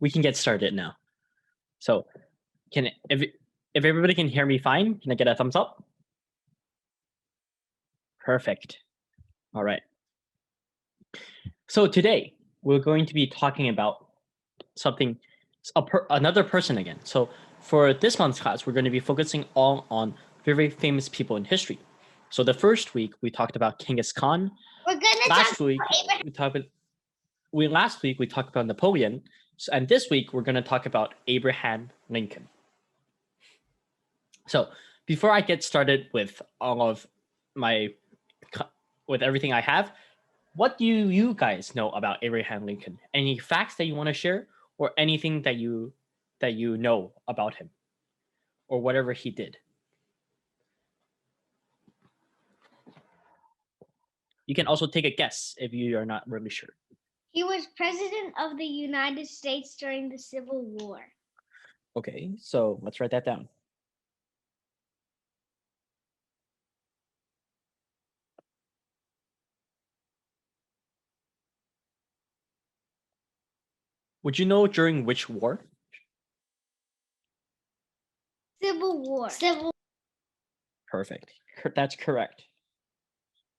we can get started now. So if everybody can hear me fine, can I get a thumbs up? Perfect. All right. So today we're going to be talking about something, another person again. So for this month's class, we're going to be focusing all on very famous people in history. So the first week we talked about Genghis Khan. We're gonna Last week we talked about Napoleon, and this week we're going to talk about Abraham Lincoln. So before I get started with everything I have, what do you guys know about Abraham Lincoln? Any facts that you want to share, or anything that you know about him, or whatever he did? You can also take a guess if you are not really sure. He was president of the United States during the Civil War. Okay, so let's write that down. Would you know during which war? Civil War. Perfect. That's correct.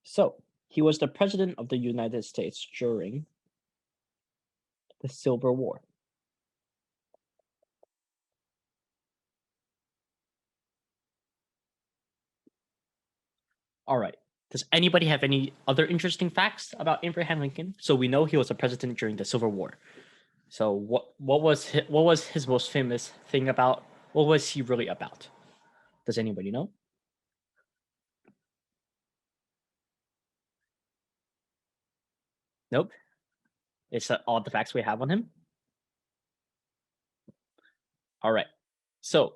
So he was the president of the United States during the Civil War. All right. Does anybody have any other interesting facts about Abraham Lincoln? So we know he was a president during the Civil War. So what was his most famous thing about? What was he really about? Does anybody know? Nope. Is that all the facts we have on him? All right. So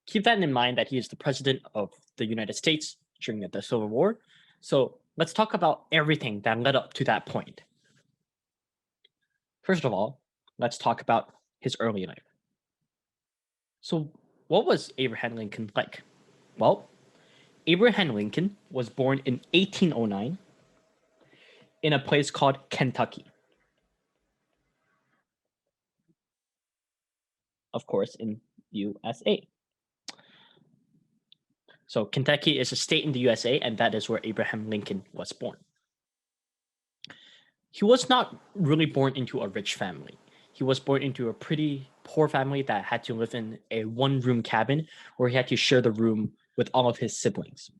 keep that in mind that he is the president of the United States during the Civil War. So let's talk about everything that led up to that point. First of all, let's talk about his early life. So what was Abraham Lincoln like? Well, Abraham Lincoln was born in 1809 in a place called Kentucky. Of course, in USA. So Kentucky is a state in the USA, and that is where Abraham Lincoln was born. He was not really born into a rich family. He was born into a pretty poor family that had to live in a one-room cabin where he had to share the room with all of his siblings.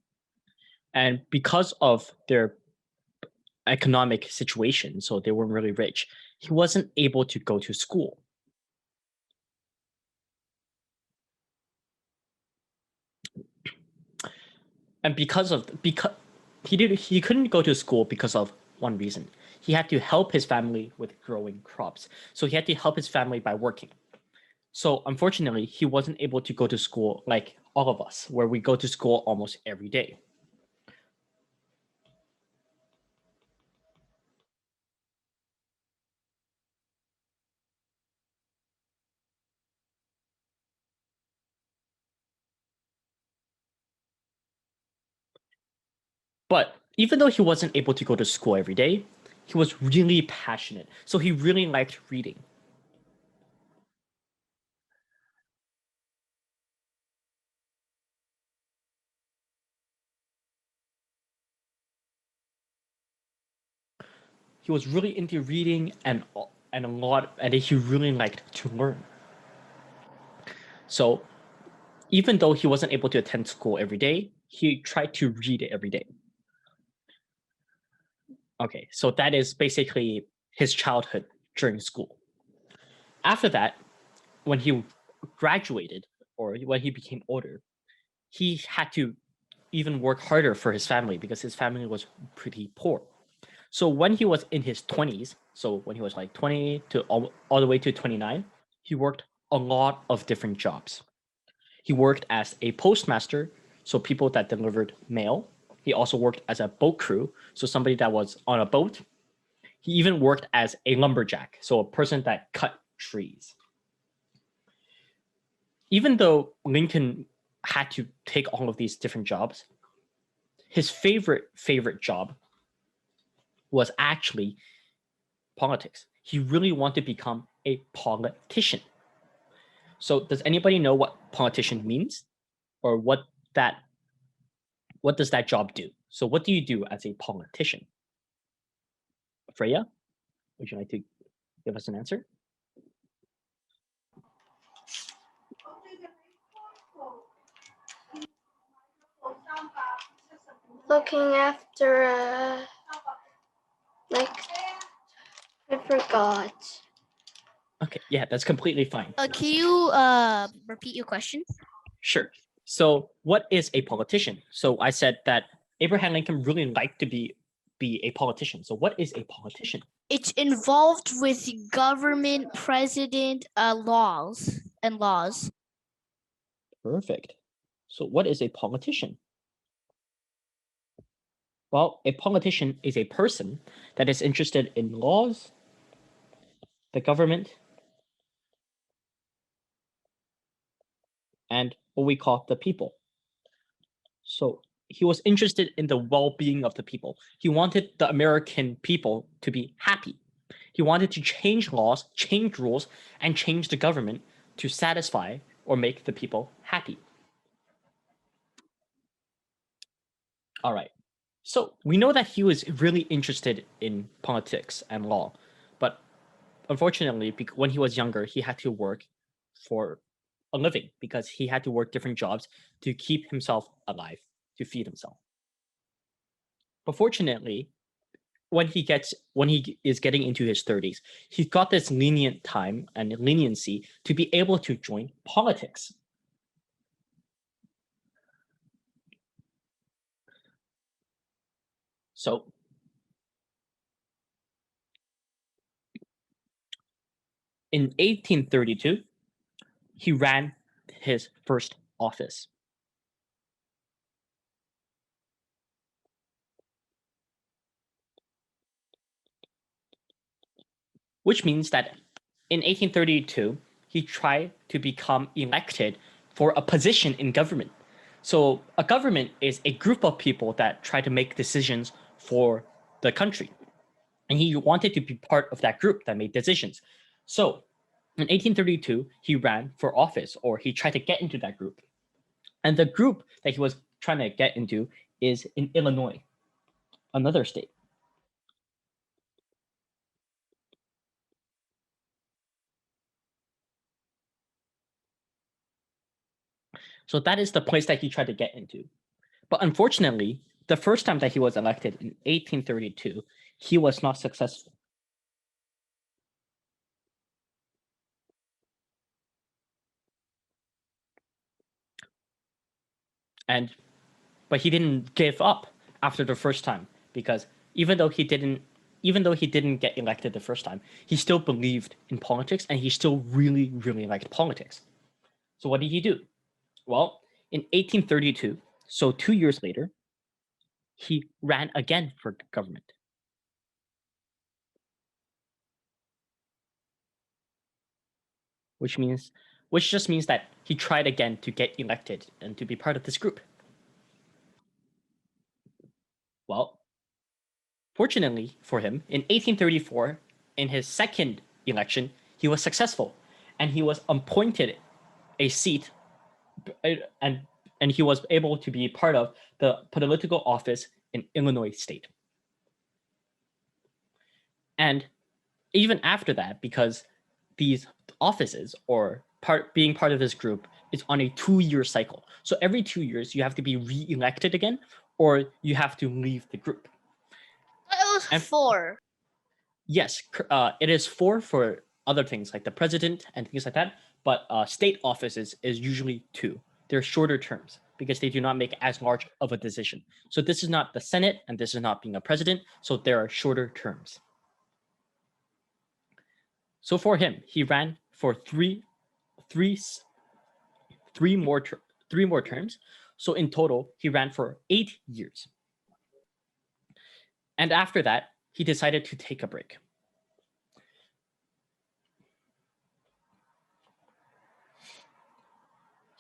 And because of their economic situation, so they weren't really rich, he wasn't able to go to school. And because he couldn't go to school because of one reason. He had to help his family with growing crops. So he had to help his family by working. So unfortunately, he wasn't able to go to school like all of us, where we go to school almost every day. But even though he wasn't able to go to school every day, he was really passionate. So he really liked reading. He was really into reading and he really liked to learn. So even though he wasn't able to attend school every day, he tried to read it every day. Okay, so that is basically his childhood during school. After that, when he graduated or when he became older, he had to even work harder for his family because his family was pretty poor. So when he was in his 20s, so when he was like 20 to all the way to 29, he worked a lot of different jobs. He worked as a postmaster, so people that delivered mail. He also worked as a boat crew, so somebody that was on a boat. He even worked as a lumberjack, so a person that cut trees. Even though Lincoln had to take all of these different jobs, his favorite job was actually politics. He really wanted to become a politician. So does anybody know what politician means, or what does that job do? So what do you do as a politician? Freya, would you like to give us an answer? Looking after, like, I forgot. Okay, yeah, that's completely fine. Can you repeat your question? Sure. So what is a politician? So I said that Abraham Lincoln really liked to be a politician. So what is a politician? It's involved with government, president, laws. Perfect. So what is a politician? Well, a politician is a person that is interested in laws, the government, and what we call the people. So he was interested in the well-being of the people. He wanted the American people to be happy. He wanted to change laws, change rules, and change the government to satisfy or make the people happy. All right. So we know that he was really interested in politics and law, but unfortunately, when he was younger, he had to work for a living because he had to work different jobs to keep himself alive, to feed himself. But fortunately, when he is getting into his 30s, he's got this lenient time and leniency to be able to join politics. So in 1832, he ran his first office. Which means that in 1832, he tried to become elected for a position in government. So a government is a group of people that try to make decisions for the country. And he wanted to be part of that group that made decisions. So in 1832, he ran for office, or he tried to get into that group. And the group that he was trying to get into is in Illinois, another state. So that is the place that he tried to get into. But unfortunately, the first time that he was elected in 1832, he was not successful. But he didn't give up after the first time, because even though he didn't get elected the first time, he still believed in politics and he still really, really liked politics. So what did he do? Well, in 1832, so 2 years later, he ran again for government. Which just means that he tried again to get elected and to be part of this group. Well, fortunately for him, in 1834, in his second election, he was successful, and he was appointed a seat, and he was able to be part of the political office in Illinois state. And even after that, because these offices or being part of this group is on a 2-year cycle. So every 2 years, you have to be re-elected again, or you have to leave the group. It was 4. Yes, it is 4 for other things like the president and things like that. But state offices is usually 2. They're shorter terms because they do not make as large of a decision. So this is not the Senate, and this is not being a president. So there are shorter terms. So for him, he ran for three more terms. So in total, he ran for 8 years. And after that, he decided to take a break.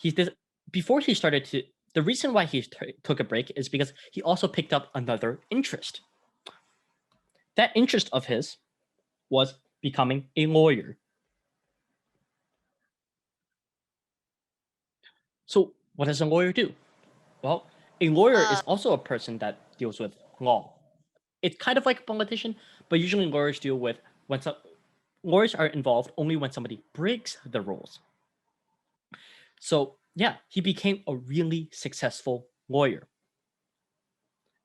The reason why he took a break is because he also picked up another interest. That interest of his was becoming a lawyer. So what does a lawyer do? Well, a lawyer is also a person that deals with law. It's kind of like a politician, but usually lawyers deal with lawyers are involved only when somebody breaks the rules. So yeah, he became a really successful lawyer.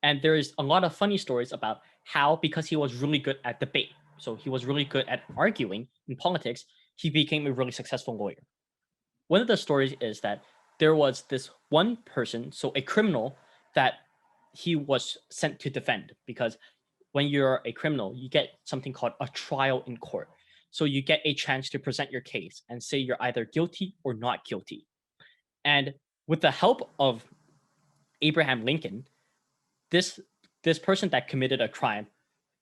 And there's a lot of funny stories about how, because he was really good at debate, so he was really good at arguing in politics, he became a really successful lawyer. One of the stories is that there was this one person, so a criminal, that he was sent to defend, because when you're a criminal, you get something called a trial in court. So you get a chance to present your case and say you're either guilty or not guilty. And with the help of Abraham Lincoln, this person that committed a crime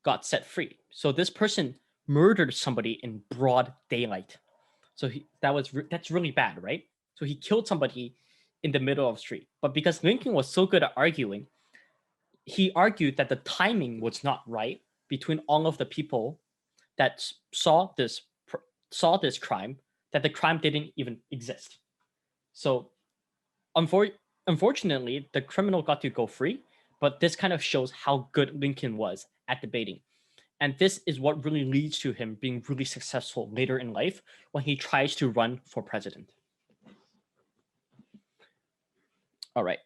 got set free. So this person murdered somebody in broad daylight. So that's really bad, right? So he killed somebody in the middle of the street. But because Lincoln was so good at arguing, he argued that the timing was not right between all of the people that saw this crime, that the crime didn't even exist. So unfortunately, the criminal got to go free, but this kind of shows how good Lincoln was at debating. And this is what really leads to him being really successful later in life when he tries to run for president. All right.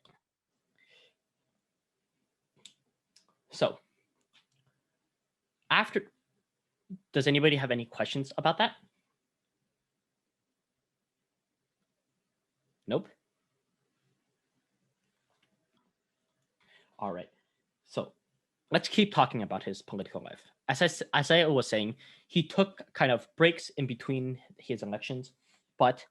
So, does anybody have any questions about that? Nope. All right. So, let's keep talking about his political life. As I was saying, he took kind of breaks in between his elections, but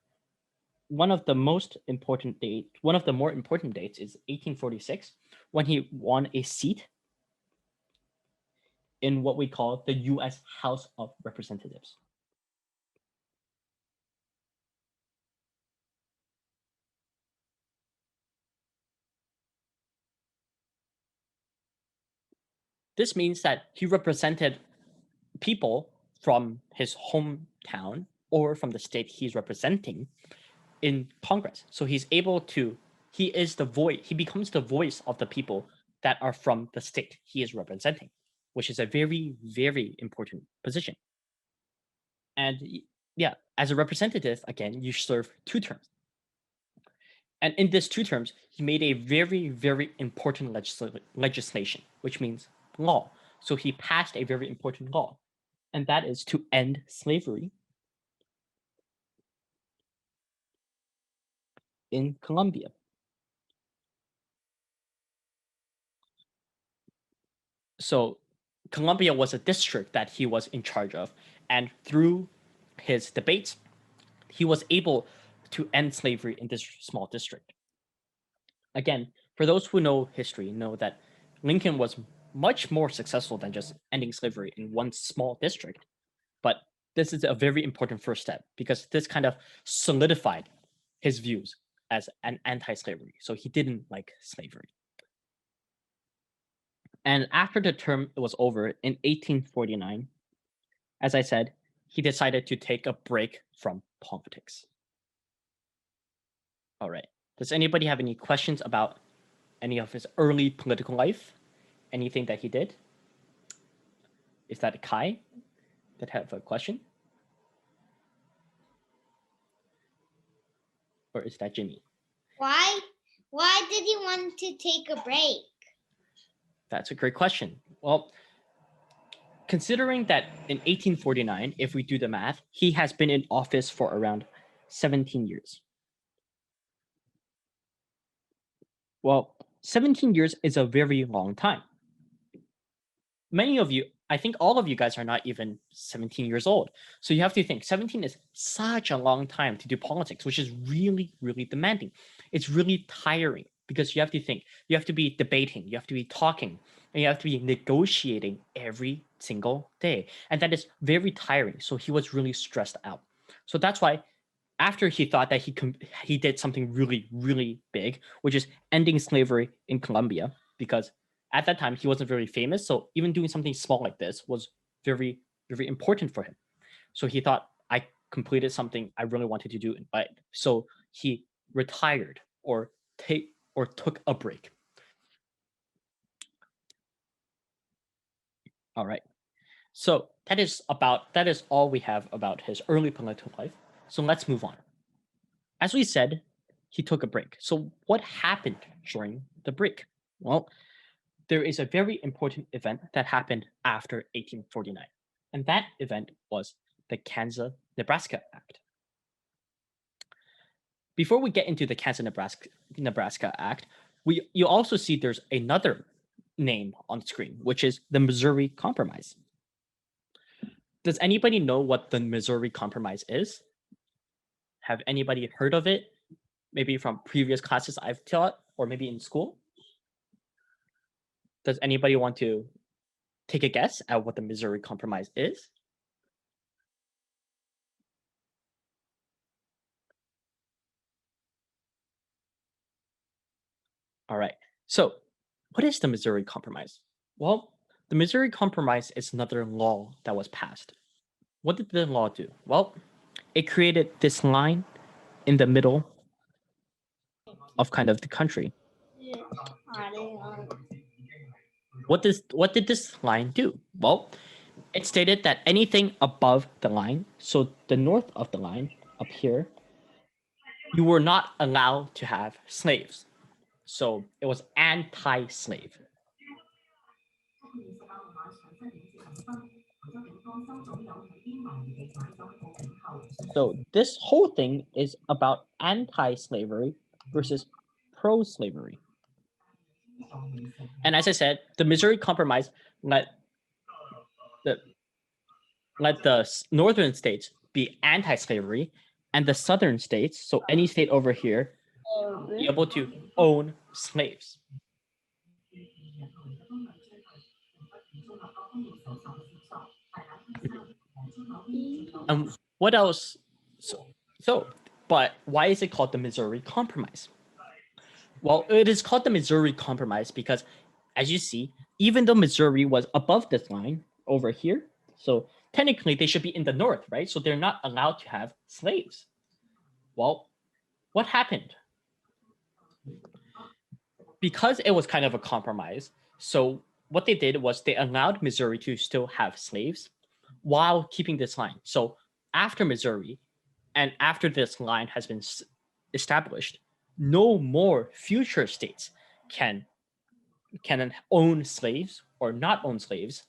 one of the more important dates is 1846, when he won a seat in what we call the U.S. House of Representatives. This means that he represented people from his hometown or from the state he's representing in Congress. So he becomes the voice of the people that are from the state he is representing, which is a very, very important position. And yeah, as a representative, again, you serve 2 terms. And in this 2 terms, he made a very, very important legislation, which means law. So he passed a very important law, and that is to end slavery in Colombia. So Colombia was a district that he was in charge of, and through his debates, he was able to end slavery in this small district. Again, for those who know history, know that Lincoln was much more successful than just ending slavery in one small district. But this is a very important first step, because this kind of solidified his views as an anti-slavery. So he didn't like slavery. And after the term was over in 1849, as I said, he decided to take a break from politics. All right. Does anybody have any questions about any of his early political life? Anything that he did? Is that Kai that have a question? Or is that Jimmy? Why did he want to take a break? That's a great question. Well, considering that in 1849, if we do the math, he has been in office for around 17 years. Well, 17 years is a very long time. Many of you, I think all of you guys are not even 17 years old. So you have to think 17 is such a long time to do politics, which is really, really demanding. It's really tiring, because you have to think, you have to be debating, you have to be talking, and you have to be negotiating every single day. And that is very tiring. So he was really stressed out. So that's why after he thought that he did something really, really big, which is ending slavery in Colombia, because at that time he wasn't very famous. So even doing something small like this was very, very important for him. So he thought, I completed something I really wanted to do. So he retired or took a break. All right. So that is all we have about his early political life. So let's move on. As we said, he took a break. So what happened during the break? Well, there is a very important event that happened after 1849. And that event was the Kansas-Nebraska Act. Before we get into the Kansas-Nebraska Act, you also see there's another name on the screen, which is the Missouri Compromise. Does anybody know what the Missouri Compromise is? Have anybody heard of it? Maybe from previous classes I've taught, or maybe in school? Does anybody want to take a guess at what the Missouri Compromise is? All right. So what is the Missouri Compromise? Well, the Missouri Compromise is another law that was passed. What did the law do? Well, it created this line in the middle of kind of the country. What did this line do? Well, it stated that anything above the line, so the north of the line up here, you were not allowed to have slaves. So it was anti-slave. So this whole thing is about anti-slavery versus pro-slavery. And as I said, the Missouri Compromise let the northern states be anti-slavery and the southern states, so any state over here, be able to own slaves. What else? But why is it called the Missouri Compromise? Well, it is called the Missouri Compromise because, as you see, even though Missouri was above this line over here, so technically they should be in the north, right? So they're not allowed to have slaves. Well, what happened? Because it was kind of a compromise, so what they did was they allowed Missouri to still have slaves while keeping this line. So after Missouri and after this line has been established, no more future states can own slaves or not own slaves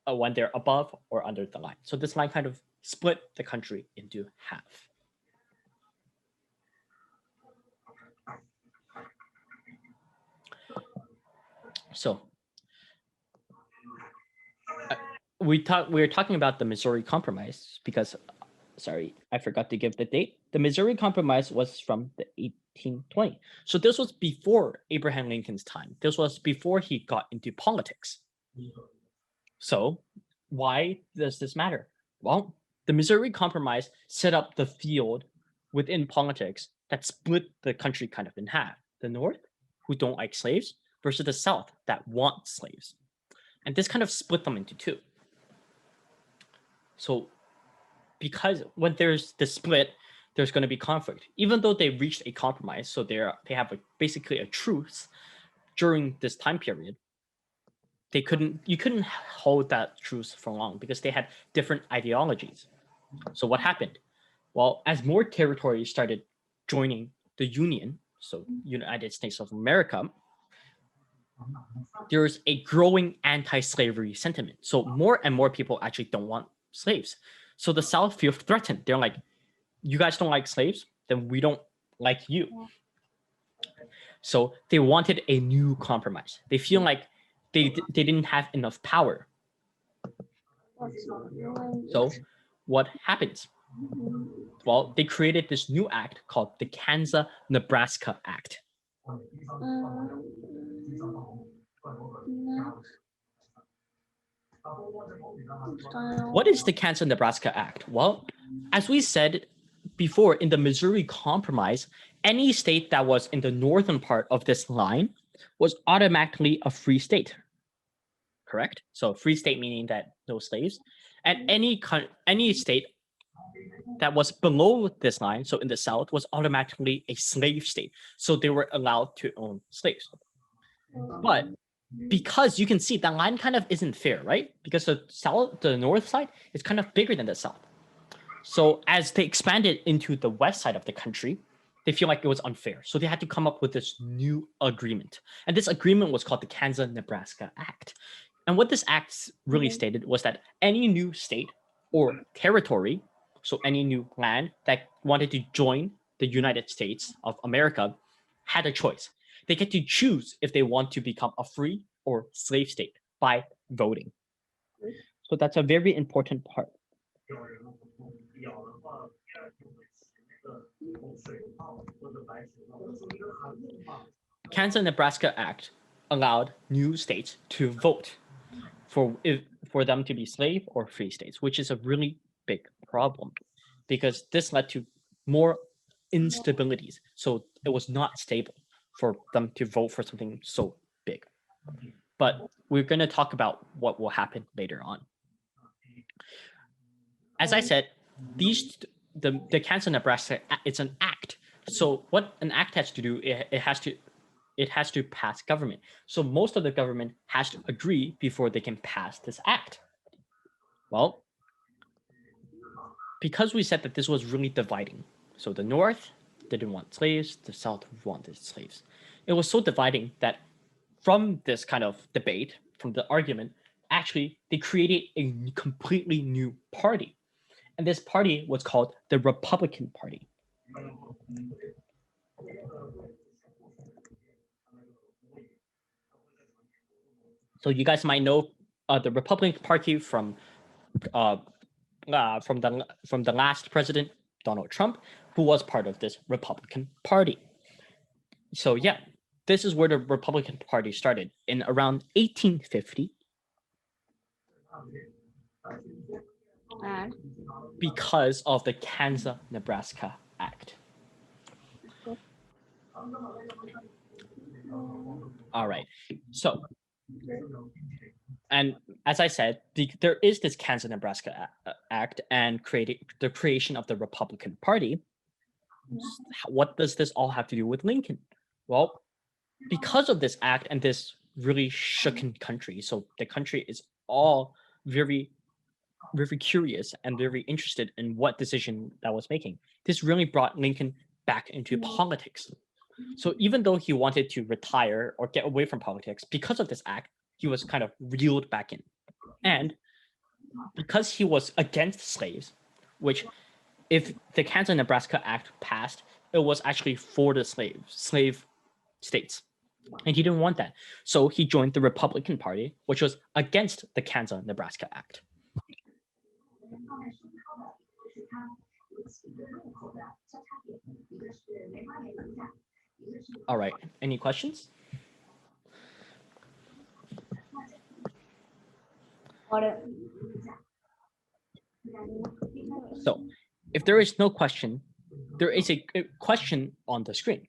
when they're above or under the line. So this line kind of split the country into half. So we're talking about the Missouri Compromise because, sorry, I forgot to give the date. The Missouri Compromise was from the 1820. So this was before Abraham Lincoln's time. This was before he got into politics. So why does this matter? Well, the Missouri Compromise set up the field within politics that split the country kind of in half. The North, who don't like slaves, versus the South that want slaves. And this kind of split them into two. So because when there's the split, there's going to be conflict. Even though they reached a compromise, so they have basically a truce during this time period, you couldn't hold that truce for long because they had different ideologies. So what happened? Well, as more territories started joining the Union, so United States of America, there's a growing anti-slavery sentiment. So more and more people actually don't want slaves. So the South feels threatened. They're like, you guys don't like slaves? Then we don't like you. So they wanted a new compromise. They feel like they didn't have enough power. So what happens? Well, they created this new act called the Kansas-Nebraska Act. What is the Kansas-Nebraska Act? Well, as we said before in the Missouri Compromise, any state that was in the northern part of this line was automatically a free state. Correct? So free state meaning that no slaves. And any state that was below this line, so in the South, was automatically a slave state. So they were allowed to own slaves. But because you can see that line kind of isn't fair, right? Because the north side is kind of bigger than the South. So as they expanded into the west side of the country, they feel like it was unfair. So they had to come up with this new agreement. And this agreement was called the Kansas-Nebraska Act. And what this act really stated was that any new state or territory, so any new land that wanted to join the United States of America, had a choice. They get to choose if they want to become a free or slave state by voting. So that's a very important part. Kansas-Nebraska Act allowed new states to vote for them to be slave or free states, which is a really big problem because this led to more instabilities. So it was not stable for them to vote for something so big. But we're going to talk about what will happen later on. As I said, the Kansas-Nebraska, it's an act. So what an act has to do, it has to pass government. So most of the government has to agree before they can pass this act. Well, because we said that this was really dividing. So the North didn't want slaves, the South wanted slaves. It was so dividing that from this kind of debate, from the argument, actually they created a completely new party. And this party was called the Republican Party. So you guys might know the Republican Party from the last president, Donald Trump, who was part of this Republican Party. So yeah, this is where the Republican Party started in around 1850. Because of the Kansas-Nebraska Act. All right, so, and as I said, there is this Kansas-Nebraska Act and the creation of the Republican Party. What does this all have to do with Lincoln? Well, because of this act and this really shooken country, so the country is all very curious and very interested in what decision that was making. This really brought Lincoln back into politics. So even though he wanted to retire or get away from politics, because of this act, he was kind of reeled back in. And because he was against slaves, which if the Kansas-Nebraska Act passed, it was actually for the slave states. And he didn't want that. So he joined the Republican Party, which was against the Kansas-Nebraska Act. All right, any questions? So if there is no question, there is a question on the screen.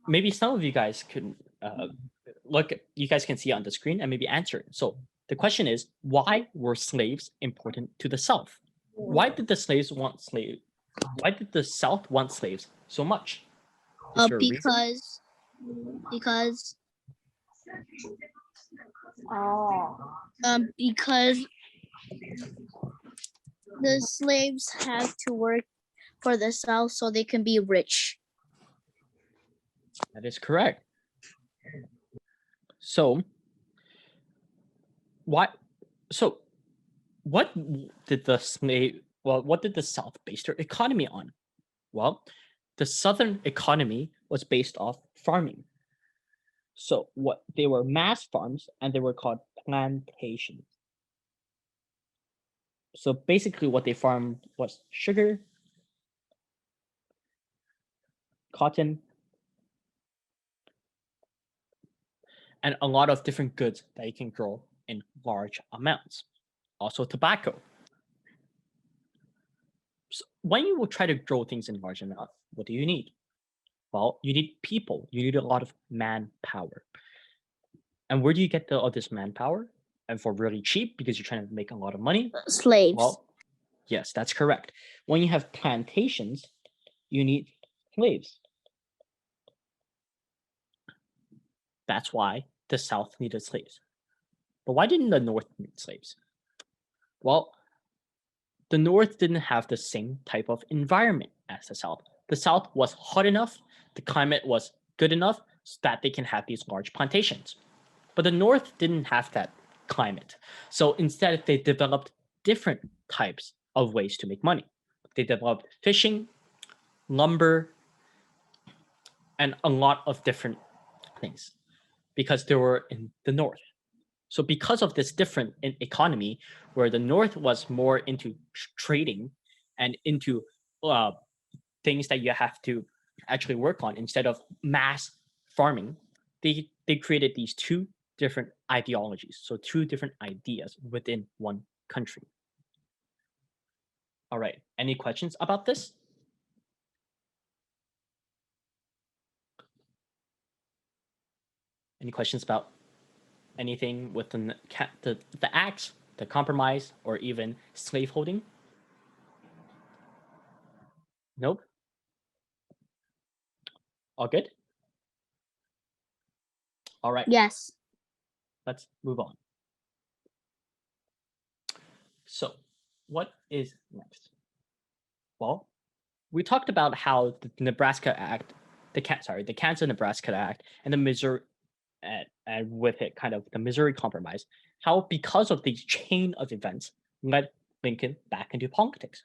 Maybe some of you guys can you guys can see on the screen and maybe answer it. So the question is, why were slaves important to the South? Why did the slaves want slaves? Why did the South want slaves so much? Because the slaves have to work for the South so they can be rich. That is correct. So what did the South base their economy on? Well, the Southern economy was based off farming. So what they were mass farms and they were called plantations. So basically what they farmed was sugar, cotton, and a lot of different goods that you can grow in large amounts. Also tobacco. So when you will try to grow things in large amounts, what do you need? Well, you need people. You need a lot of manpower. And where do you get all this manpower? And for really cheap, because you're trying to make a lot of money? Slaves. Well, Yes, that's correct. When you have plantations, you need slaves. That's why the South needed slaves. But why didn't the North need slaves? Well, the North didn't have the same type of environment as the South. The South was hot enough, the climate was good enough so that they can have these large plantations. But the North didn't have that climate. So instead, they developed different types of ways to make money. They developed fishing, lumber, and a lot of different things because they were in the North. So because of this different economy, where the North was more into trading and into uh, things that you have to actually work on instead of mass farming, they created these two different ideologies, so two different ideas within one country. All right, any questions about this? Any questions about anything with the acts, the compromise, or even slaveholding? Nope. All good? All right, Yes. let's move on. So, what is next? Well, we talked about how the Nebraska Act, the Kansas-Nebraska Act, and the Missouri, and with it, kind of the Missouri Compromise, how because of these chain of events led Lincoln back into politics,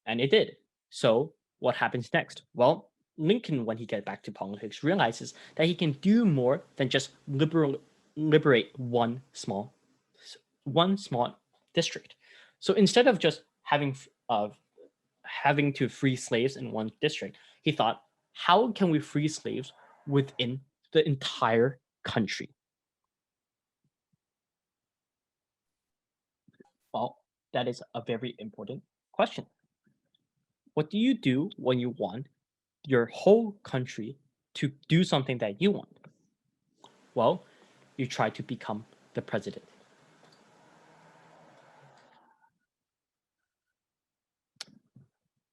and it did. So, what happens next? Well, Lincoln, when he gets back to politics, realizes that he can do more than just liberate one small district. So instead of just having to free slaves in one district, he thought, how can we free slaves within the entire country? Well, that is a very important question. What do you do when you want your whole country to do something that you want? Well, you try to become the president.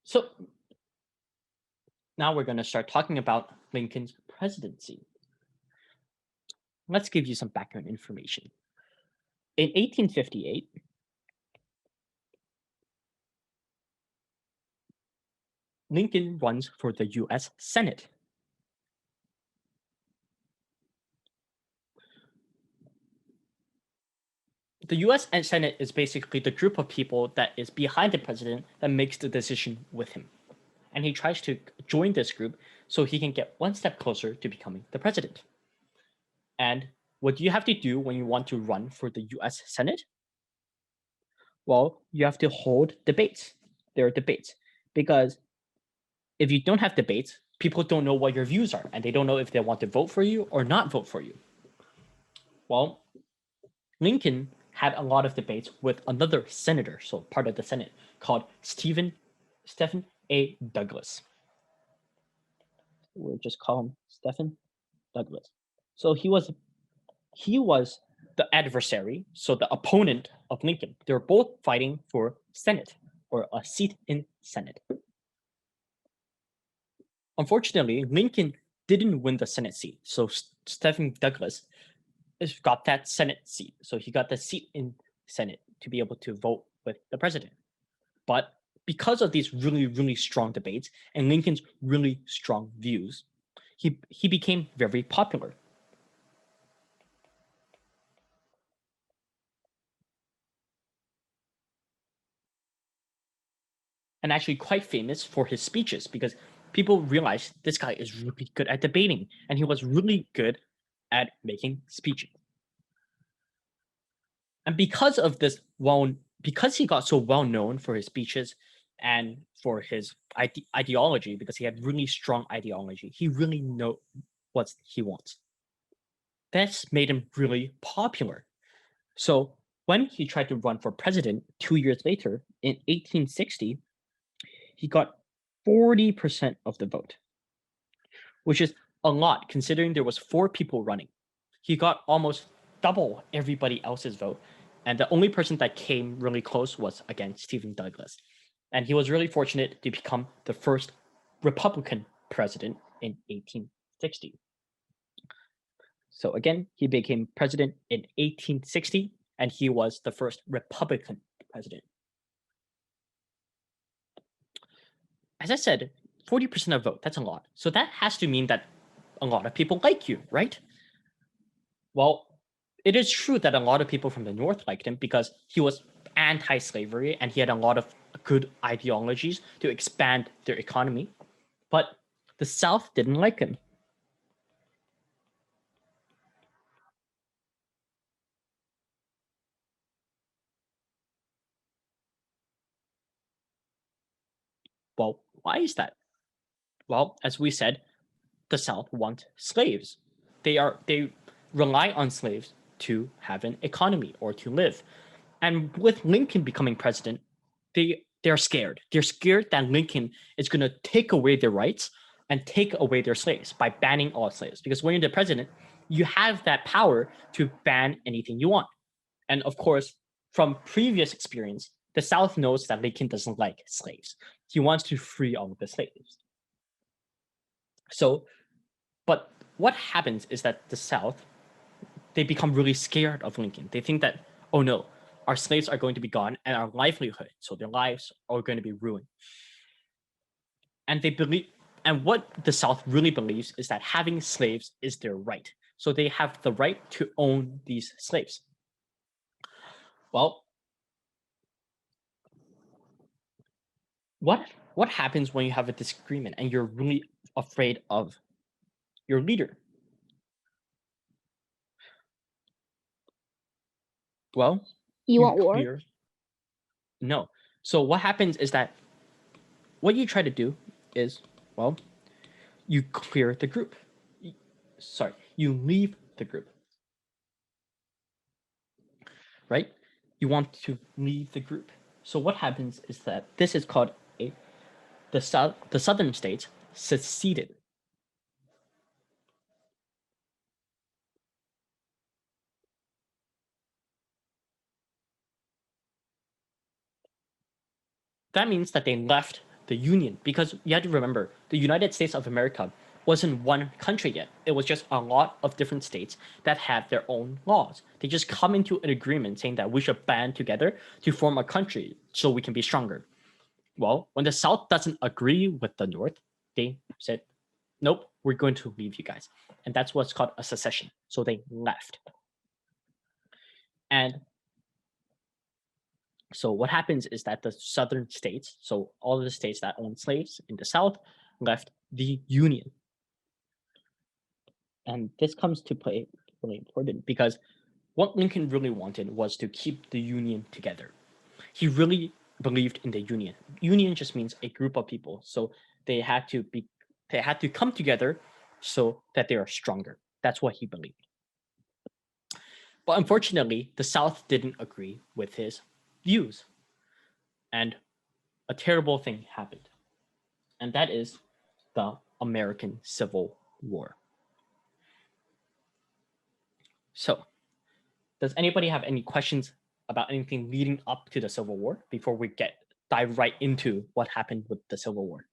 So now we're going to start talking about Lincoln's presidency. Let's give you some background information. In 1858, Lincoln runs for the US Senate. The US Senate is basically the group of people that is behind the president that makes the decision with him. And he tries to join this group so he can get one step closer to becoming the president. And what do you have to do when you want to run for the US Senate? Well, you have to hold debates. There are debates because if you don't have debates, people don't know what your views are and they don't know if they want to vote for you or not vote for you. Well, Lincoln had a lot of debates with another senator, so part of the Senate, called Stephen A. Douglas. We'll just call him Stephen Douglas. So he was the adversary, so the opponent of Lincoln. They were both fighting for Senate or a seat in Senate. Unfortunately, Lincoln didn't win the Senate seat, so Stephen Douglas got that Senate seat. So he got the seat in Senate to be able to vote with the president. But because of these really, really strong debates and Lincoln's really strong views, he became very popular. And actually quite famous for his speeches because people realized this guy is really good at debating and he was really good at making speeches. And because of this, because he got so well known for his speeches and for his ideology, because he had really strong ideology, he really know what he wants. That's made him really popular. So when he tried to run for president 2 years later, in 1860, he got 40% of the vote, which is a lot considering there was 4 people running. He got almost double everybody else's vote, And the only person that came really close was, again, Stephen Douglas. And he was really fortunate to become the first Republican president in 1860. So again, he became president in 1860, and he was the first Republican president. As I said, 40% of vote, that's a lot. So that has to mean that a lot of people like you, right? Well, it is true that a lot of people from the North liked him because he was anti-slavery and he had a lot of good ideologies to expand their economy. But the South didn't like him. Well, why is that? Well, as we said, the South want slaves. They rely on slaves to have an economy or to live. And with Lincoln becoming president, they're scared. They're scared that Lincoln is going to take away their rights and take away their slaves by banning all slaves. Because when you're the president, you have that power to ban anything you want. And of course, from previous experience, the South knows that Lincoln doesn't like slaves. He wants to free all of the slaves. So, but what happens is that the South, they become really scared of Lincoln. They think that, oh no, our slaves are going to be gone and our livelihood, so their lives are going to be ruined. And they believe, and what the South really believes is that having slaves is their right. So they have the right to own these slaves. Well, what happens when you have a disagreement and you're really afraid of your leader? Well, You want war? clear. No. So what happens is that what you try to do is, well, you clear the group. Sorry, you leave the group. Right? You want to leave the group. So what happens is that this is called the southern states seceded. That means that they left the Union because you have to remember the United States of America wasn't one country yet. It was just a lot of different states that had their own laws. They just come into an agreement saying that we should band together to form a country so we can be stronger. Well, when the South doesn't agree with the North, they said, nope, we're going to leave you guys. And that's what's called a secession. So they left. And so what happens is that the southern states, so all of the states that own slaves in the South, left the Union. And this comes to play really important because what Lincoln really wanted was to keep the Union together. He really believed in the Union. Union just means a group of people. So they had to come together so that they are stronger. That's what he believed. But unfortunately, the South didn't agree with his views. And a terrible thing happened. And that is the American Civil War. So, does anybody have any questions about anything leading up to the Civil War before we dive right into what happened with the Civil War?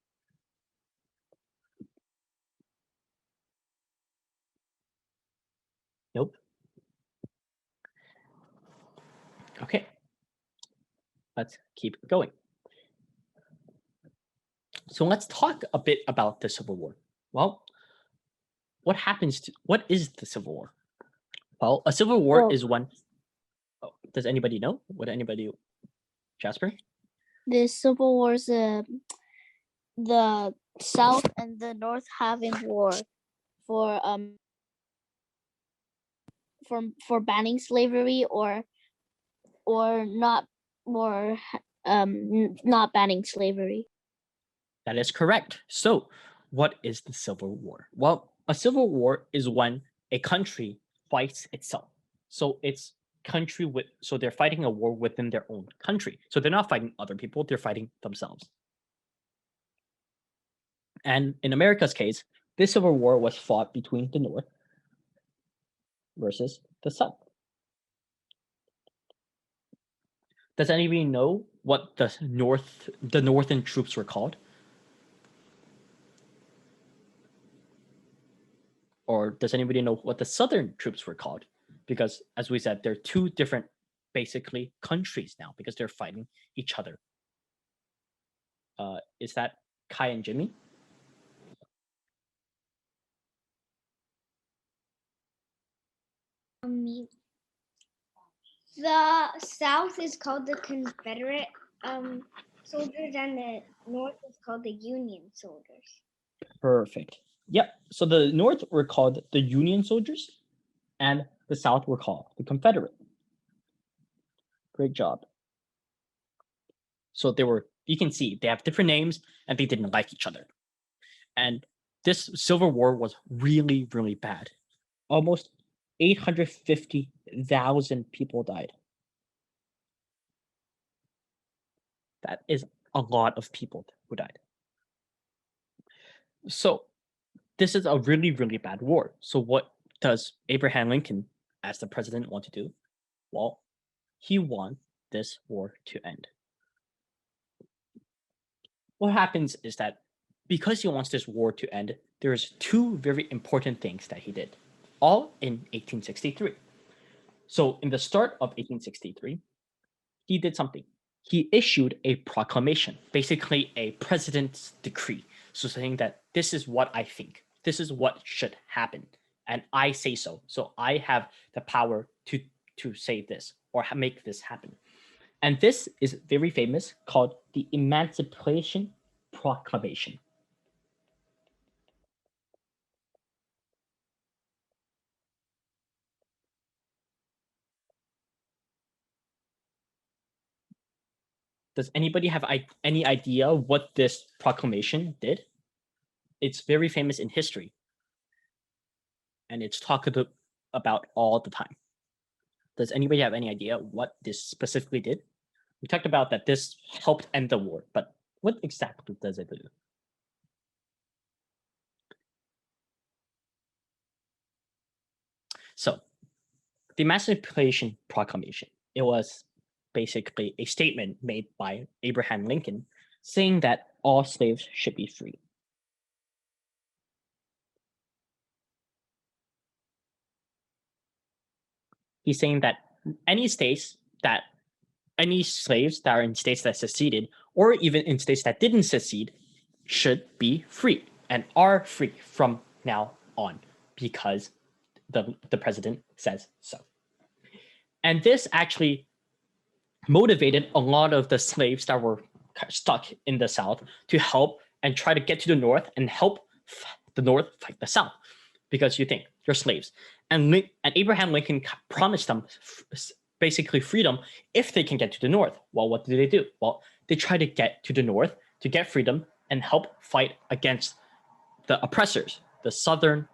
Nope. Okay. Let's keep going. So let's talk a bit about the Civil War. Well, what is the Civil War? Well, a Civil War Well- is one. Oh, does anybody know? Jasper? The Civil War's the South and the North having war for banning slavery or not not banning slavery. That is correct. So, what is the Civil War? Well, a civil war is when a country fights itself. So so they're fighting a war within their own country. So they're not fighting other people, they're fighting themselves. And in America's case, this civil war was fought between the North versus the South. Does anybody know what the northern troops were called? Or does anybody know what the southern troops were called? Because as we said, they're two different basically countries now because they're fighting each other. Is that Kai and Jimmy? The South is called the Confederate soldiers, and the North is called the Union soldiers. Perfect. Yep. So the North were called the Union soldiers, and the South were called the Confederate. Great job. So you can see they have different names and they didn't like each other. And this Civil War was really, really bad. Almost 850,000 people died. That is a lot of people who died. So this is a really, really bad war. So what does Abraham Lincoln, as the president, want to do? Well, he wants this war to end. What happens is that because he wants this war to end, there's two very important things that he did, all in 1863. So in the start of 1863, he did something. He issued a proclamation, basically a president's decree, so saying that this is what I think, this is what should happen, and I say so. So I have the power to say this or make this happen. And this is very famous, called the Emancipation Proclamation. Does anybody have any idea what this proclamation did? It's very famous in history, and it's talked about all the time. Does anybody have any idea what this specifically did? We talked about that this helped end the war, but what exactly does it do? So, the Emancipation Proclamation, it was basically a statement made by Abraham Lincoln saying that all slaves should be free. He's saying that any slaves that are in states that seceded, or even in states that didn't secede, should be free and are free from now on because the president says so. And this actually motivated a lot of the slaves that were stuck in the South to help and try to get to the North and help the North fight the South. Because you think, you're slaves. And Abraham Lincoln promised them basically freedom if they can get to the North. Well, what do they do? Well, they try to get to the North to get freedom and help fight against the oppressors, the Southern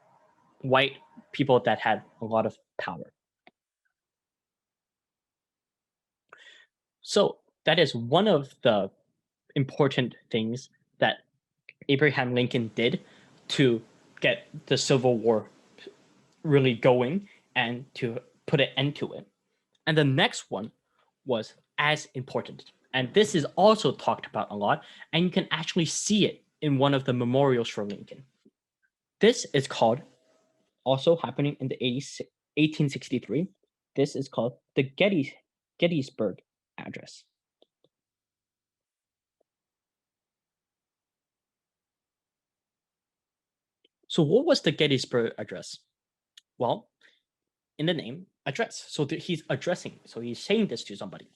white people that had a lot of power. So that is one of the important things that Abraham Lincoln did to get the Civil War really going and to put an end to it. And the next one was as important. And this is also talked about a lot, and you can actually see it in one of the memorials for Lincoln. This is called, also happening in the 1863, this is called the Gettysburg Address. So what was the Gettysburg Address? Well, in the name, address. So he's addressing. So he's saying this to somebody.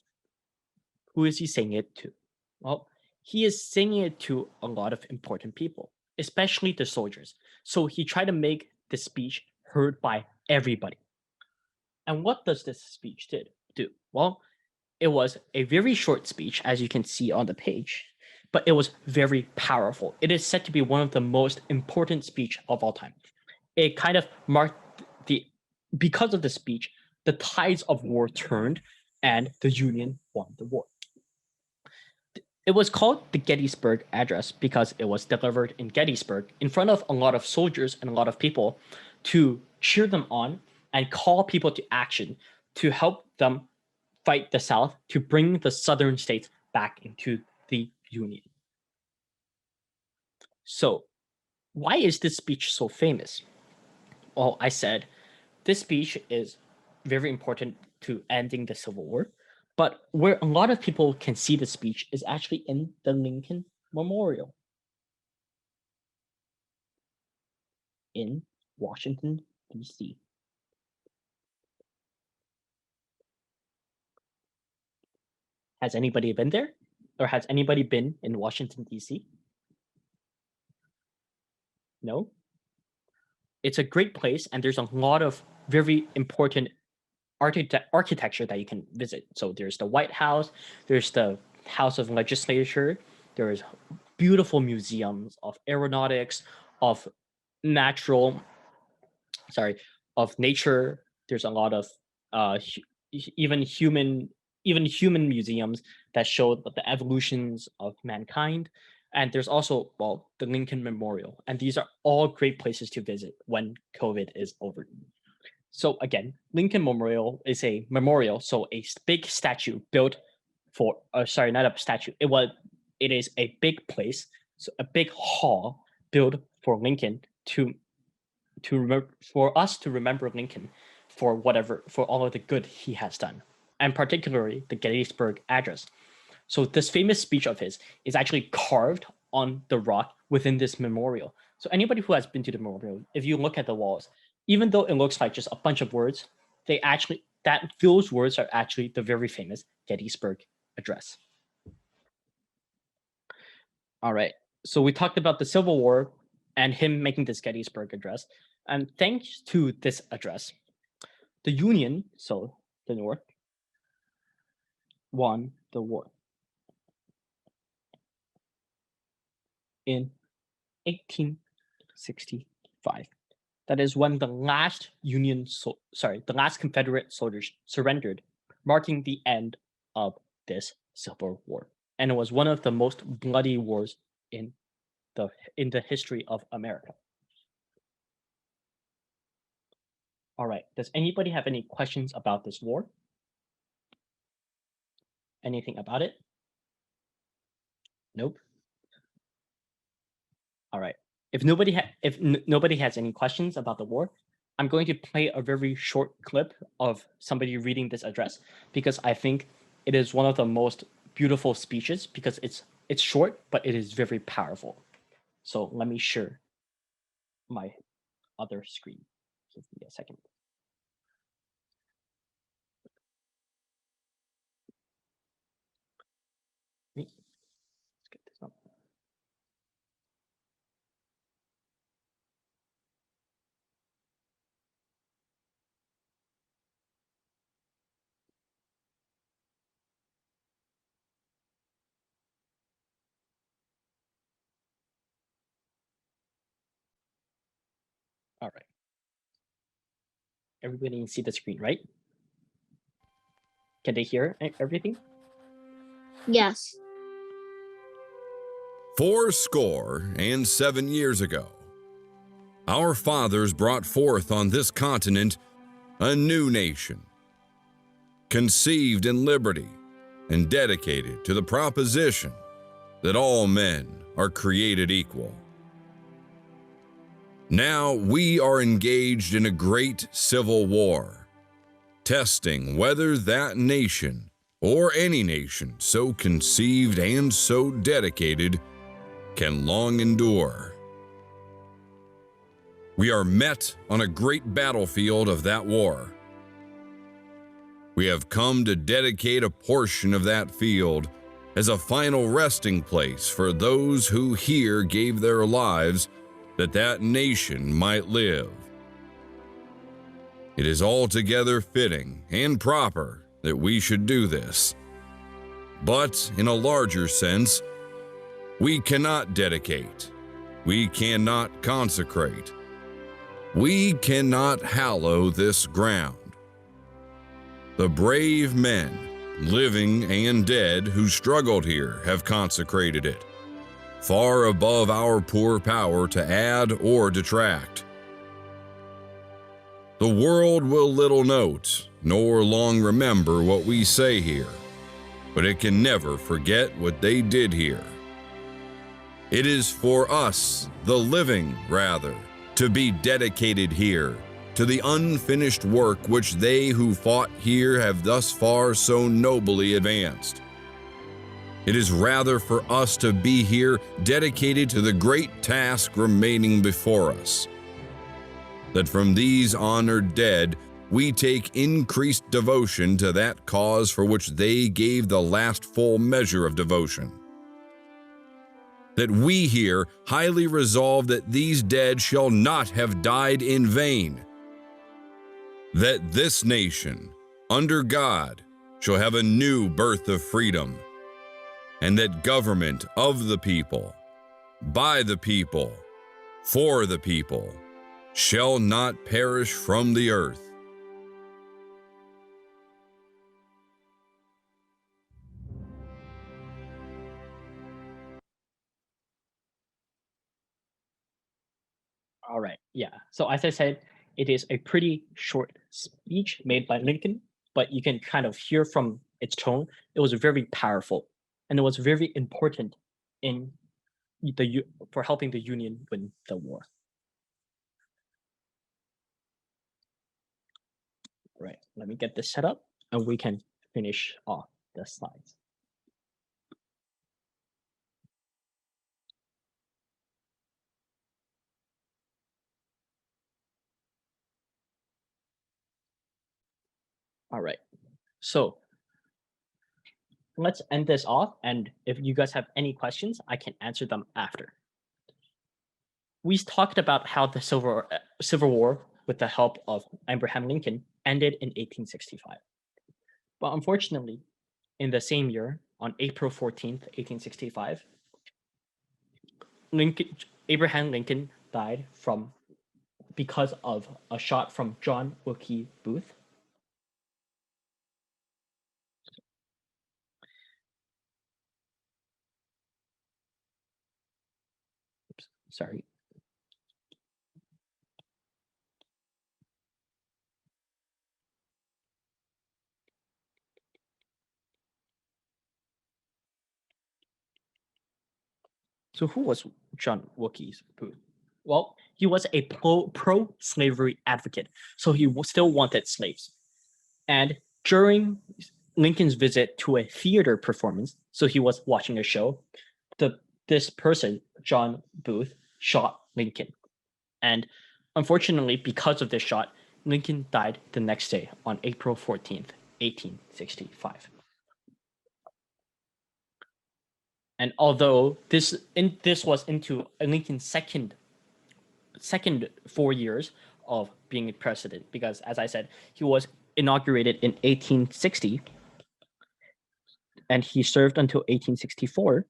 Who is he saying it to? Well, he is saying it to a lot of important people, especially the soldiers. So he tried to make the speech heard by everybody. And what does this speech do? Well, it was a very short speech, as you can see on the page, but it was very powerful. It is said to be one of the most important speech of all time. It kind of marked because of the speech, the tides of war turned and the Union won the war. It was called the Gettysburg Address because it was delivered in Gettysburg in front of a lot of soldiers and a lot of people to cheer them on and call people to action to help them fight the South to bring the Southern states back into the Union. So, why is this speech so famous? Well, I said this speech is very important to ending the Civil War, but where a lot of people can see the speech is actually in the Lincoln Memorial in Washington, D.C. Has anybody been there? Or has anybody been in Washington, D.C.? No? It's a great place, and there's a lot of very important architecture that you can visit. So there's the White House, there's the House of Legislature, there's beautiful museums of aeronautics, of natural, of nature. There's a lot of even human museums that show the evolutions of mankind. And there's also, well, the Lincoln Memorial. And these are all great places to visit when COVID is over. So again, Lincoln Memorial is a memorial, so a big statue built for, sorry, not a statue. It is a big place, so a big hall built for Lincoln for us to remember Lincoln for all of the good he has done, and particularly the Gettysburg Address. So this famous speech of his is actually carved on the rock within this memorial. So anybody who has been to the memorial, if you look at the walls, even though it looks like just a bunch of words, those words are actually the very famous Gettysburg Address. All right, so we talked about the Civil War and him making this Gettysburg Address. And thanks to this address, the Union, so the North, won the war in 1865. That is when the last the last Confederate soldiers surrendered, marking the end of this Civil War. And it was one of the most bloody wars in the history of America. All right, does anybody have any questions about this war? Anything about it? Nope. All right. If nobody has any questions about the war, I'm going to play a very short clip of somebody reading this address because I think it is one of the most beautiful speeches because it's short, but it is very powerful. So let me share my other screen. Give me a second. Let's get this up. All right. Everybody can see the screen, right? Can they hear everything? Yes. 77 years ago, our fathers brought forth on this continent a new nation, conceived in liberty and dedicated to the proposition that all men are created equal. Now we are engaged in a great civil war, testing whether that nation or any nation so conceived and so dedicated can long endure. We are met on a great battlefield of that war. We have come to dedicate a portion of that field as a final resting place for those who here gave their lives that that nation might live. It is altogether fitting and proper that we should do this. But in a larger sense, we cannot dedicate, we cannot consecrate, we cannot hallow this ground. The brave men, living and dead, who struggled here have consecrated it, far above our poor power to add or detract. The world will little note, nor long remember what we say here, but it can never forget what they did here. It is for us, the living, rather, to be dedicated here to the unfinished work which they who fought here have thus far so nobly advanced. It is rather for us to be here dedicated to the great task remaining before us, that from these honored dead we take increased devotion to that cause for which they gave the last full measure of devotion. That we here highly resolve that these dead shall not have died in vain. That this nation, under God, shall have a new birth of freedom, and that government of the people, by the people, for the people, shall not perish from the earth. All right. Yeah. So as I said, it is a pretty short speech made by Lincoln, but you can kind of hear from its tone, it was very powerful, and it was very important in for helping the Union win the war. Right. Let me get this set up, and we can finish off the slides. All right. So let's end this off. And if you guys have any questions, I can answer them after. We talked about how the Civil War, with the help of Abraham Lincoln, ended in 1865. But unfortunately, in the same year, on April 14th, 1865, Abraham Lincoln died because of a shot from John Wilkes Booth. Oops, sorry. So who was John Wilkes Booth? Well, he was a pro-slavery advocate, so he still wanted slaves. And during Lincoln's visit to a theater performance, so he was watching a show, this person, John Booth, shot Lincoln. And unfortunately, because of this shot, Lincoln died the next day on April 14th, 1865. And although this was into Lincoln's second 4 years of being president, because as I said, he was inaugurated in 1860, and he served until 1864,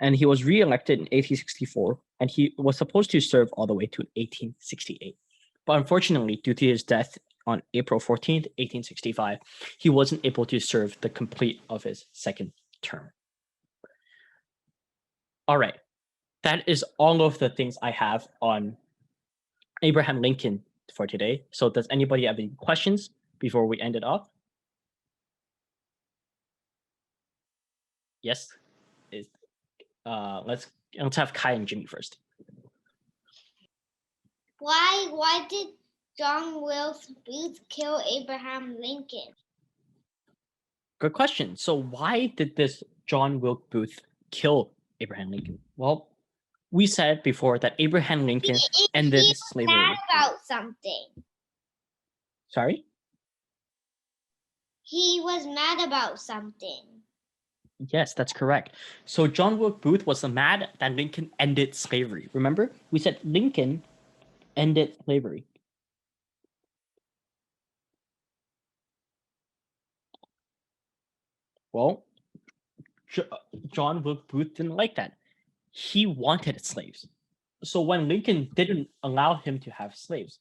and he was reelected in 1864, and he was supposed to serve all the way to 1868. But unfortunately, due to his death on April 14th, 1865, he wasn't able to serve the complete of his second term. All right, that is all of the things I have on Abraham Lincoln for today. So does anybody have any questions before we end it off? Yes. Let's have Kai and Jimmy first. Why did John Wilkes Booth kill Abraham Lincoln? Good question. So why did this John Wilkes Booth kill Abraham Lincoln? Well, we said before that Abraham Lincoln ended slavery. Mad about something. Sorry? He was mad about something. Yes, that's correct. So John Wilkes Booth was mad that Lincoln ended slavery. Remember? We said Lincoln ended slavery. Well, John Wilkes Booth didn't like that. He wanted slaves. So when Lincoln didn't allow him to have slaves,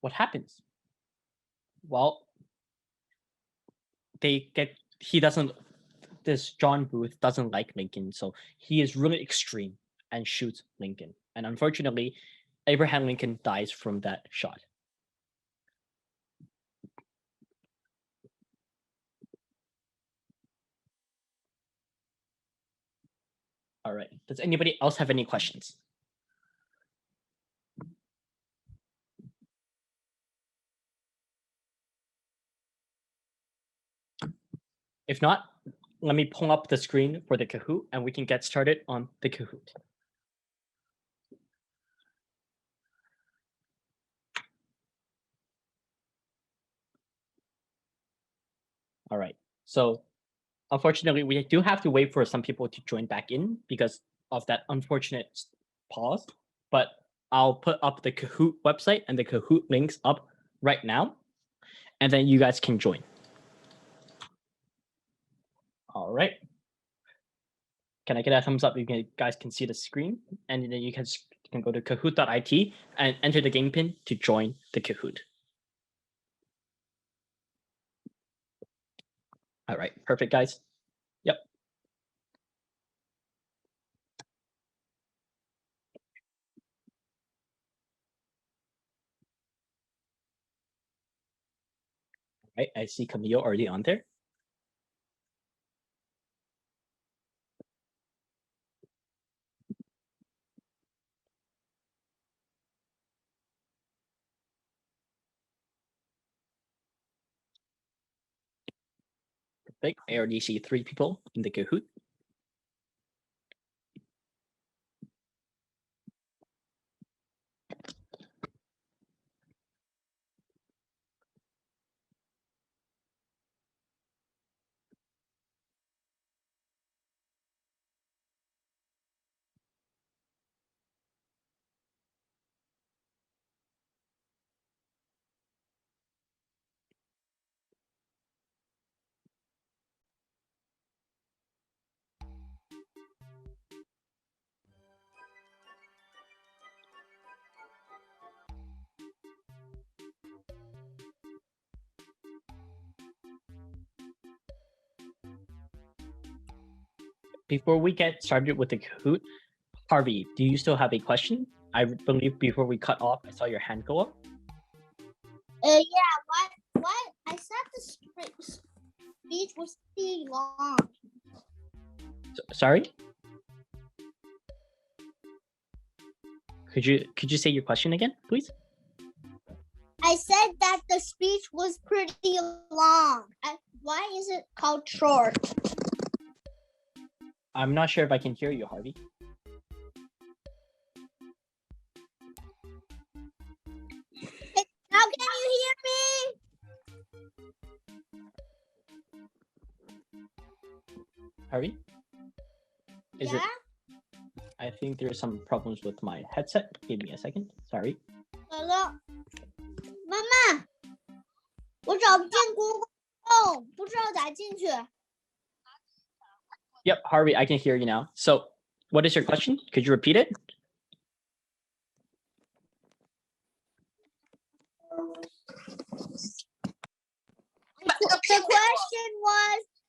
what happens? Well, this John Booth doesn't like Lincoln, so he is really extreme and shoots Lincoln. And unfortunately, Abraham Lincoln dies from that shot. All right. Does anybody else have any questions? If not, let me pull up the screen for the Kahoot and we can get started on the Kahoot. All right. So unfortunately, we do have to wait for some people to join back in because of that unfortunate pause. But I'll put up the Kahoot website and the Kahoot links up right now, and then you guys can join. All right. Can I get a thumbs up if you guys can see the screen? And then you can go to kahoot.it and enter the game pin to join the Kahoot. All right, perfect, guys. Yep. All right, I see Camille already on there. Perfect. I already see 3 people in the Kahoot. Before we get started with the Kahoot, Harvey, do you still have a question? I believe before we cut off, I saw your hand go up. Yeah. What? I said the speech was pretty long. Sorry? Could you say your question again, please? I said that the speech was pretty long. Why is it called short? I'm not sure if I can hear you, Harvey. Now can you hear me? Harvey? Is it? I think there's some problems with my headset. Give me a second. Sorry. 好了，妈妈，我找不见 Google Chrome，不知道咋进去。 Yep, Harvey, I can hear you now. So, what is your question? Could you repeat it?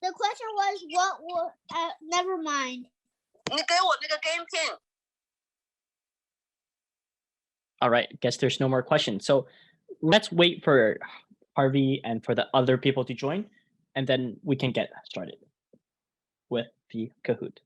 The question was what were never mind. 你给我那个 game pin。 All right, guess there's no more questions. So let's wait for Harvey and for the other people to join, and then we can get started with the Kahoot.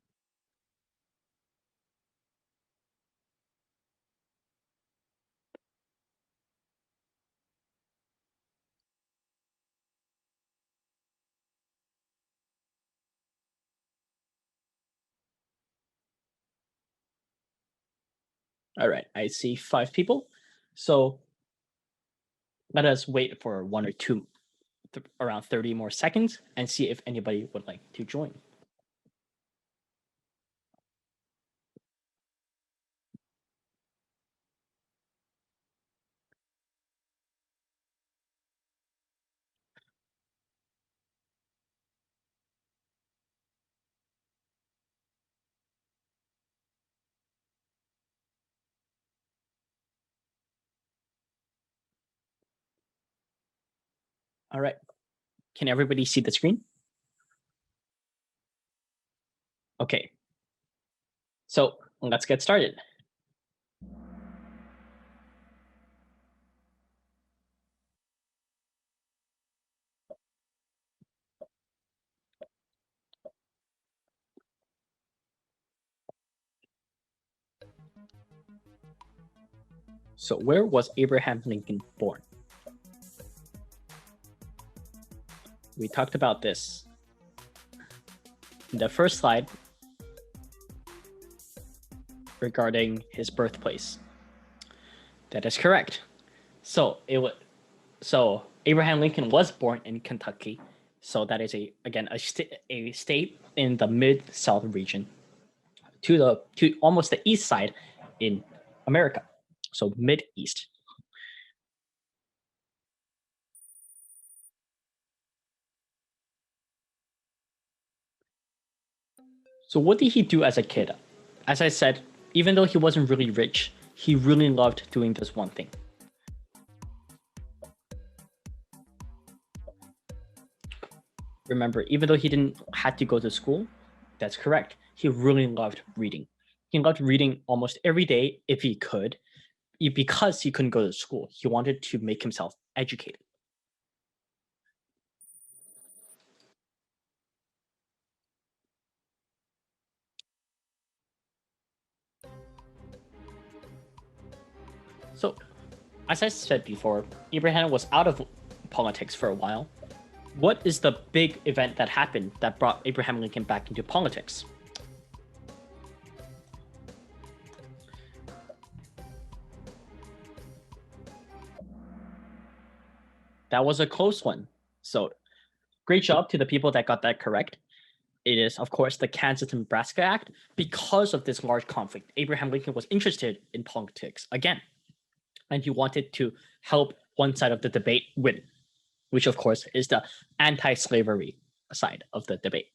All right, I see 5 people. So let us wait for 1 or 2, around 30 more seconds and see if anybody would like to join. All right, can everybody see the screen? Okay, so let's get started. So where was Abraham Lincoln born? We talked about this in the first slide regarding his birthplace. That is correct. So Abraham Lincoln was born in Kentucky. So that is a state in the mid-south region to almost the east side in America. So mid-east. So what did he do as a kid? As I said, even though he wasn't really rich, he really loved doing this one thing. Remember, even though he didn't have to go to school, that's correct. He really loved reading. He loved reading almost every day if he could, because he couldn't go to school. He wanted to make himself educated. So, as I said before, Abraham was out of politics for a while. What is the big event that happened that brought Abraham Lincoln back into politics? That was a close one. So, great job to the people that got that correct. It is, of course, the Kansas-Nebraska Act. Because of this large conflict, Abraham Lincoln was interested in politics again. And he wanted to help one side of the debate win, which, of course, is the anti-slavery side of the debate.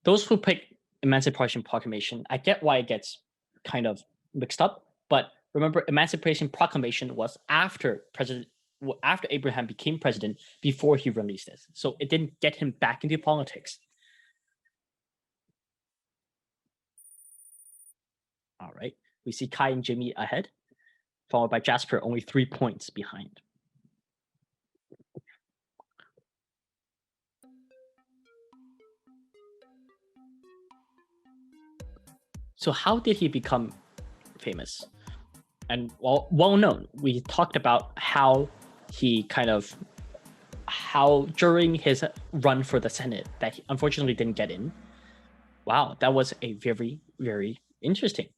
Those who pick Emancipation Proclamation, I get why it gets kind of mixed up, but remember, Emancipation Proclamation was after Abraham became president, before he released this. So it didn't get him back into politics. All right, we see Kai and Jimmy ahead, followed by Jasper, only 3 points behind. So how did he become famous? And well known, we talked about how he how during his run for the Senate that he unfortunately didn't get in. Wow, that was a very, very interesting.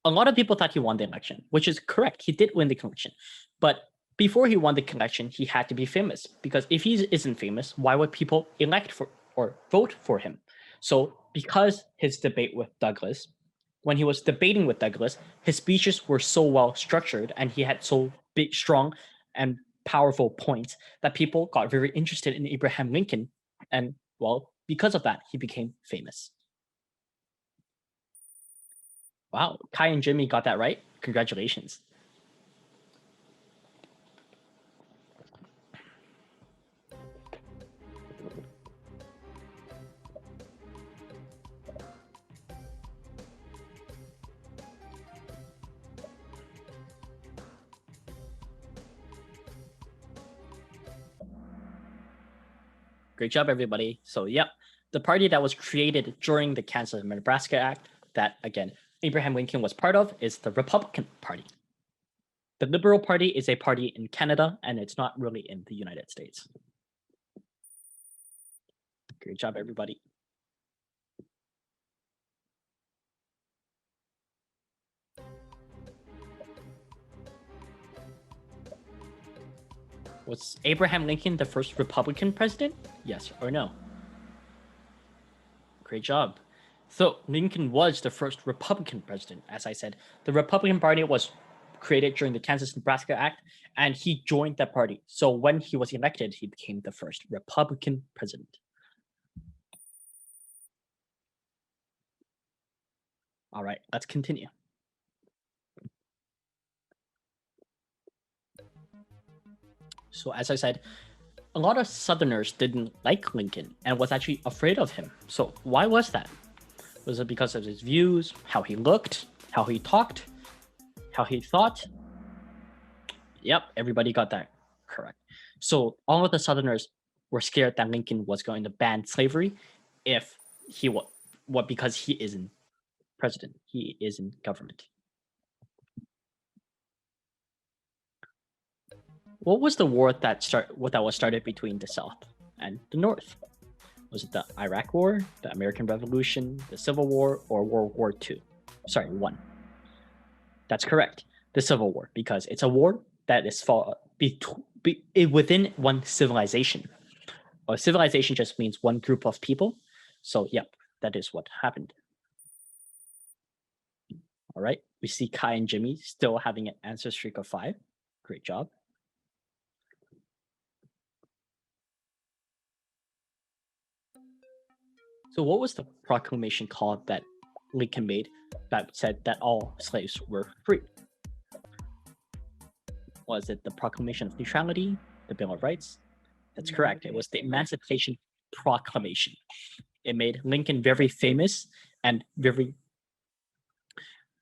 A lot of people thought he won the election, which is correct. He did win the election. But before he won the election, he had to be famous, because if he isn't famous, why would people elect for or vote for him? So because his debate with Douglas, when he was debating with Douglas, his speeches were so well structured and he had so big, strong, and powerful points that people got very interested in Abraham Lincoln. And well, because of that, he became famous. Wow, Kai and Jimmy got that right. Congratulations. Great job, everybody. So, yep, the party that was created during the Kansas-Nebraska Act, that, again, Abraham Lincoln was part of, is the Republican Party. The Liberal Party is a party in Canada, and it's not really in the United States. Great job, everybody. Was Abraham Lincoln the first Republican president? Yes or no? Great job. So Lincoln was the first Republican president. As I said, the Republican Party was created during the Kansas-Nebraska Act, and he joined that party. So when he was elected, he became the first Republican president. All right, let's continue. So as I said, a lot of Southerners didn't like Lincoln and was actually afraid of him. So why was that? Was it because of his views, how he looked, how he talked, how he thought? Yep, everybody got that correct. So all of the Southerners were scared that Lincoln was going to ban slavery if he because he isn't president, he is in government. What was the war that was started between the South and the North? Was it the Iraq War, the American Revolution, the Civil War, or World War II? Sorry, one. That's correct. The Civil War, because it's a war that is fought within one civilization. A civilization just means one group of people. So, yep, that is what happened. All right, we see Kai and Jimmy still having an answer streak of 5. Great job. So what was the proclamation called that Lincoln made that said that all slaves were free? Was it the Proclamation of Neutrality, the Bill of Rights? That's correct. It was the Emancipation Proclamation. It made Lincoln very famous and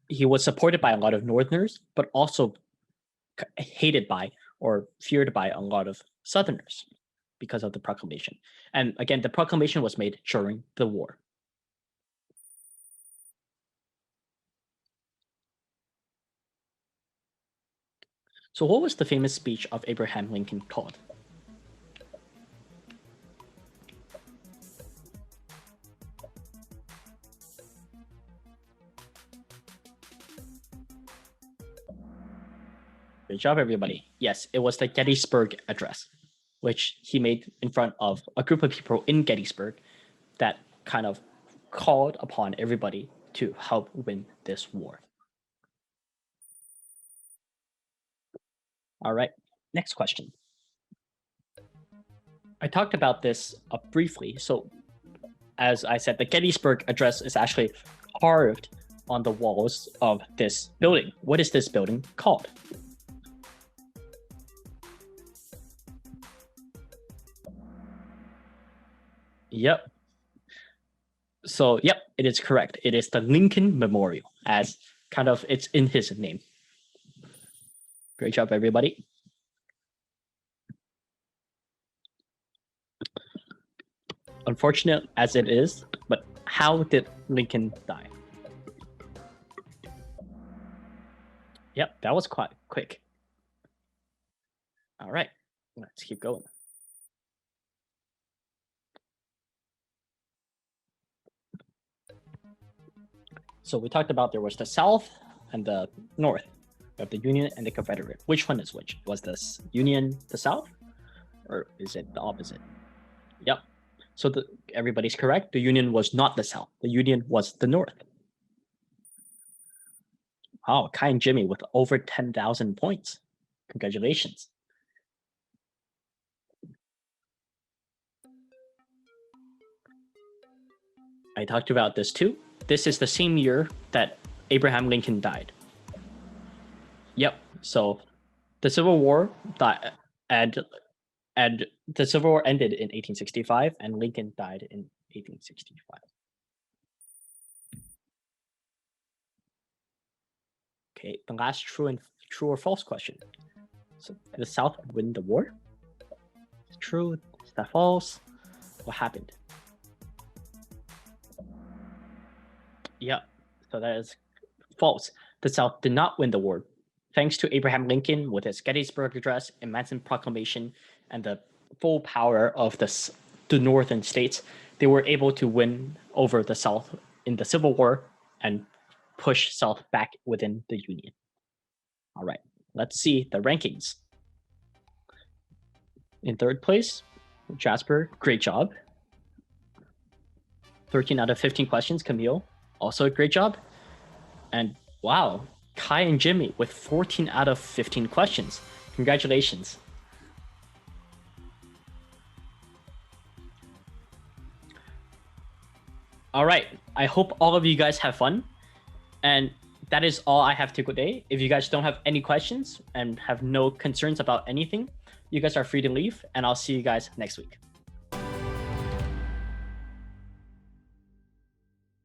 he was supported by a lot of Northerners, but also hated by or feared by a lot of Southerners because of the proclamation. And again, the proclamation was made during the war. So what was the famous speech of Abraham Lincoln called? Good job, everybody. Yes, it was the Gettysburg Address, which he made in front of a group of people in Gettysburg that kind of called upon everybody to help win this war. All right, next question. I talked about this briefly. So as I said, the Gettysburg Address is actually carved on the walls of this building. What is this building called? Yep. So, yep, it is correct. It is the Lincoln Memorial, as kind of it's in his name. Great job, everybody. Unfortunate as it is, but how did Lincoln die? Yep, that was quite quick. All right, let's keep going. So we talked about there was the South and the North of the Union and the Confederate. Which one is which? Was this Union the South, or is it the opposite? Yep. So everybody's correct. The Union was not the South. The Union was the North. Wow, Kai and Jimmy with over 10,000 points. Congratulations. I talked about this too. This is the same year that Abraham Lincoln died. Yep. So the Civil War died, and the Civil War ended in 1865, and Lincoln died in 1865. Okay, the last true or false question. So did the South win the war? Is it true? Is that false? What happened? Yeah, so that is false. The South did not win the war. Thanks to Abraham Lincoln with his Gettysburg Address, Emancipation Proclamation, and the full power of the northern states, they were able to win over the South in the Civil War and push South back within the Union. All right, let's see the rankings. In third place, Jasper, great job. 13 out of 15 questions, Camille, also a great job. And wow, Kai and Jimmy with 14 out of 15 questions. Congratulations. All right, I hope all of you guys have fun. And that is all I have today. If you guys don't have any questions and have no concerns about anything, you guys are free to leave, and I'll see you guys next week.